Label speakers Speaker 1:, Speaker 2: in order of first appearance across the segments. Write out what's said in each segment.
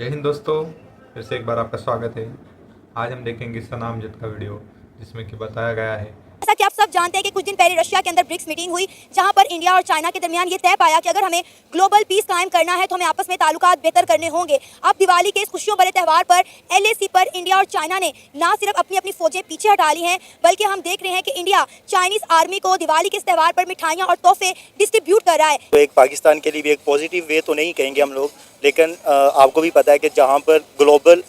Speaker 1: जय हिंद दोस्तों, फिर से एक बार आपका स्वागत है। आज हम देखेंगे सनामजद का वीडियो, जिसमें कि बताया गया है
Speaker 2: जैसा कि आप सब जानते हैं कि कुछ दिन पहले रशिया के अंदर ब्रिक्स मीटिंग हुई, जहां पर इंडिया और चाइना के दरमियान ये तय पाया कि अगर हमें ग्लोबल पीस कायम करना है तो हमें आपस में ताल्लुकात बेहतर करने होंगे। अब दिवाली के इस खुशियों भरे त्यौहार पर LAC पर इंडिया और चाइना ने ना सिर्फ अपनी अपनी फौजें पीछे हटा ली हैं, बल्कि हम देख रहे हैं कि इंडिया चाइनीज आर्मी को दिवाली के इस त्यौहार पर मिठाइयाँ और तोहफे डिस्ट्रीब्यूट कर रहा है।
Speaker 3: तो एक पाकिस्तान के लिए भी एक पॉजिटिव वे तो नहीं कहेंगे हम लोग, लेकिन आपको भी पता है कि जहाँ पर ग्लोबल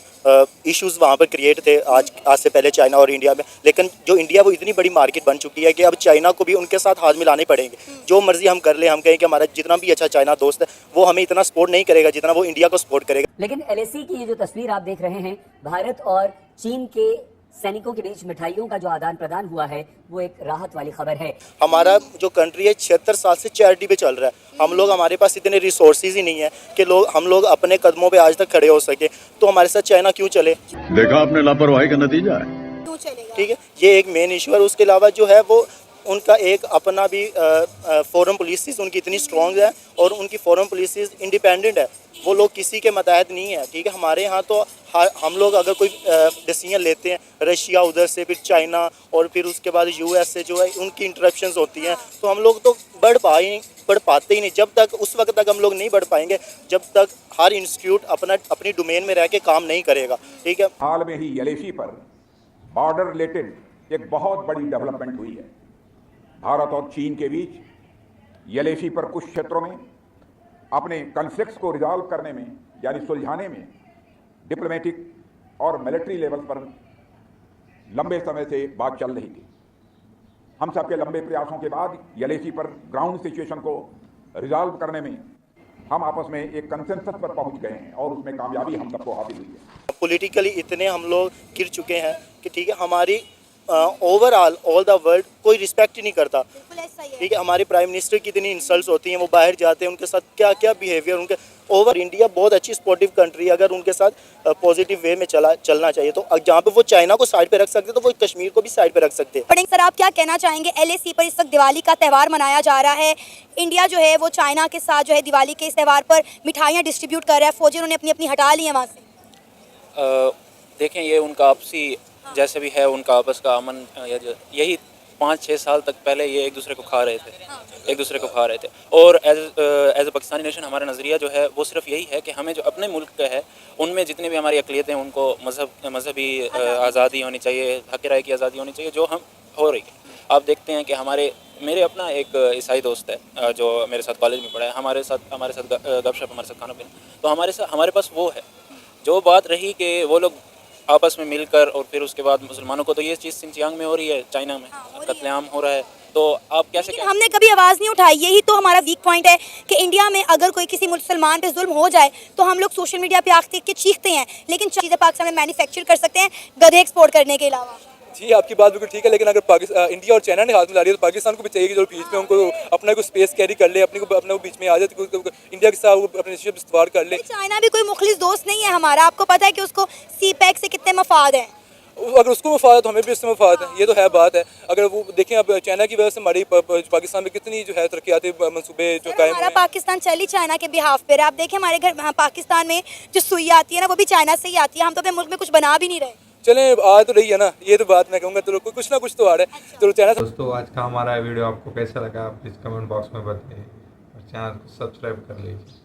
Speaker 3: इश्यूज़ वहाँ पर क्रिएट थे आज से पहले चाइना और इंडिया में, लेकिन जो इंडिया वो इतनी बड़ी मार्केट बन चुकी है कि अब चाइना को भी उनके साथ हाथ मिलाने पड़ेंगे। जो मर्जी हम कर ले, हम कहें कि हमारा जितना भी अच्छा चाइना दोस्त है वो हमें इतना सपोर्ट नहीं करेगा जितना वो इंडिया को सपोर्ट करेगा।
Speaker 4: लेकिन LAC की ये जो तस्वीर आप देख रहे हैं, भारत और चीन के सैनिकों के बीच मिठाइयों का जो आदान प्रदान हुआ है, वो एक राहत वाली खबर है।
Speaker 3: हमारा जो कंट्री है 76 साल से चैरिटी पे चल रहा है। हम लोग, हमारे पास इतने रिसोर्सेज ही नहीं है कि हम लोग अपने कदमों पे आज तक खड़े हो सके, तो हमारे साथ चाइना क्यों चले?
Speaker 5: देखा आपने, लापरवाही का नतीजा है।
Speaker 3: ठीक है, ये एक मेन इशू है। उसके अलावा जो है वो उनका एक अपना भी फॉरेन पॉलिसीज उनकी इतनी स्ट्रॉन्ग है और उनकी फॉरेन पॉलिसीज इंडिपेंडेंट है, वो लोग किसी के मतहत नहीं है। ठीक है, हमारे यहाँ तो हम लोग अगर कोई डिसीजन लेते हैं, रशिया उधर से, फिर चाइना और फिर उसके बाद US से जो है उनकी इंटरप्शंस होती हैं, तो हम लोग तो बढ़ पाते ही नहीं। जब तक उस वक्त तक हम लोग नहीं बढ़ पाएंगे जब तक हर इंस्टीट्यूट अपनी डोमेन में रह के काम नहीं करेगा। ठीक है,
Speaker 6: हाल में ही LAC पर बॉर्डर रिलेटेड एक बहुत बड़ी डेवलपमेंट हुई है। भारत और चीन के बीच LAC पर कुछ क्षेत्रों में अपने कॉन्फ्लिक्ट्स को रिजॉल्व करने में, यानी सुलझाने में, डिप्लोमेटिक और मिलिट्री लेवल पर लंबे समय से बात चल रही थी। हम सबके लंबे प्रयासों के बाद LAC पर ग्राउंड सिचुएशन को रिजॉल्व करने में हम आपस में एक कंसेंसस पर पहुंच गए हैं और उसमें कामयाबी हम सबको हासिल हुई है।
Speaker 3: पॉलिटिकली इतने हम लोग गिर चुके हैं कि ठीक है, हमारी ओवरऑल ऑल द वर्ल्ड कोई रिस्पेक्ट ही नहीं करता। ठीक है, हमारे प्राइम मिनिस्टर की इतनी इंसल्ट्स होती हैं, वो बाहर जाते हैं, उनके साथ क्या क्या बिहेवियर उनके ओवर। इंडिया बहुत अच्छी स्पोर्टिव कंट्री है, अगर उनके साथ पॉजिटिव वे में चलना चाहिए तो जहाँ पे वो चाइना को साइड पे रख सकते तो वो कश्मीर को भी साइड पे रख सकते हैं।
Speaker 2: पटेल सर, आप क्या कहना चाहेंगे? LAC पर इस वक्त दिवाली का त्यौहार मनाया जा रहा है। इंडिया जो है वो चाइना के साथ जो है दिवाली के इस त्यौहार पर मिठाइयाँ डिस्ट्रीब्यूट कर रहा है। फौजी उन्होंने अपनी अपनी हटा ली है वहाँ से।
Speaker 7: देखें, ये उनका आपसी जैसे भी है, उनका आपस का अमन, यही 5-6 साल तक पहले ये एक दूसरे को खा रहे थे। और एज ए पाकिस्तानी नेशन हमारा नज़रिया जो है वो सिर्फ यही है कि हमें जो अपने मुल्क का है उनमें जितने भी हमारी अक़लियतें हैं उनको मजहबी आज़ादी होनी चाहिए, हक़ राय की आज़ादी होनी चाहिए, जो हम हो रही है। आप देखते हैं कि मेरे अपना एक ईसाई दोस्त है जो मेरे साथ कॉलेज में पढ़ा है, हमारे साथ गपशप, हमारे साथ खाना पीना, तो हमारे पास वो है। जो बात रही कि वो लोग आपस में मिलकर, और फिर उसके बाद मुसलमानों को तो ये चीज़ सिंचियांग में हो रही है, चाइना में कत्लेआम हो रहा है, तो आप कैसे
Speaker 2: हमने कभी आवाज़ नहीं उठाई। यही तो हमारा वीक पॉइंट है कि इंडिया में अगर कोई किसी मुसलमान पे जुल्म हो जाए तो हम लोग सोशल मीडिया पे आके के चीखते हैं, लेकिन चीज़ें पाकिस्तान में मैन्युफैक्चर कर सकते हैं गधे एक्सपोर्ट करने के अलावा।
Speaker 8: जी, आपकी बात बिल्कुल ठीक है, लेकिन अगर इंडिया और चाइना ने हाथ मिला लिया तो पाकिस्तान को भी चाहिए कि जो बीच में उनको अपना कोई स्पेस कैरी कर ले, अपने बीच में आ जाए, तो इंडिया के साथ वो अपने रिलेशनशिप इस्तेमाल कर ले।
Speaker 2: चाइना भी कोई मुखलिस दोस्त नहीं है हमारा, आपको पता है कि उसको CPEC से कितने मफाद हैं।
Speaker 8: अगर उसको मफाद है तो हमें भी उससे मफाद है, ये तो है बात है। अगर वो देखें, अब चाइना की वजह से हमारी पाकिस्तान में कितनी जो है तरक्याती मंसूबे जो कायम
Speaker 2: हमारा पाकिस्तान चली चाइना के बिहाफ पर। आप देखें हमारे घर पाकिस्तान में जो सुई आती है ना, वो भी चाइना से ही आती है। हम तो अपने मुल्क में कुछ बना भी नहीं रहे।
Speaker 8: चले, आ तो रही है ना, ये तो बात मैं कहूँगा, तो कुछ ना कुछ तो आ रहा है। चलो चाइना।
Speaker 1: दोस्तों, आज का हमारा वीडियो आपको कैसा लगा प्लीज़ कमेंट बॉक्स में बताइए और चैनल को सब्सक्राइब कर लीजिए।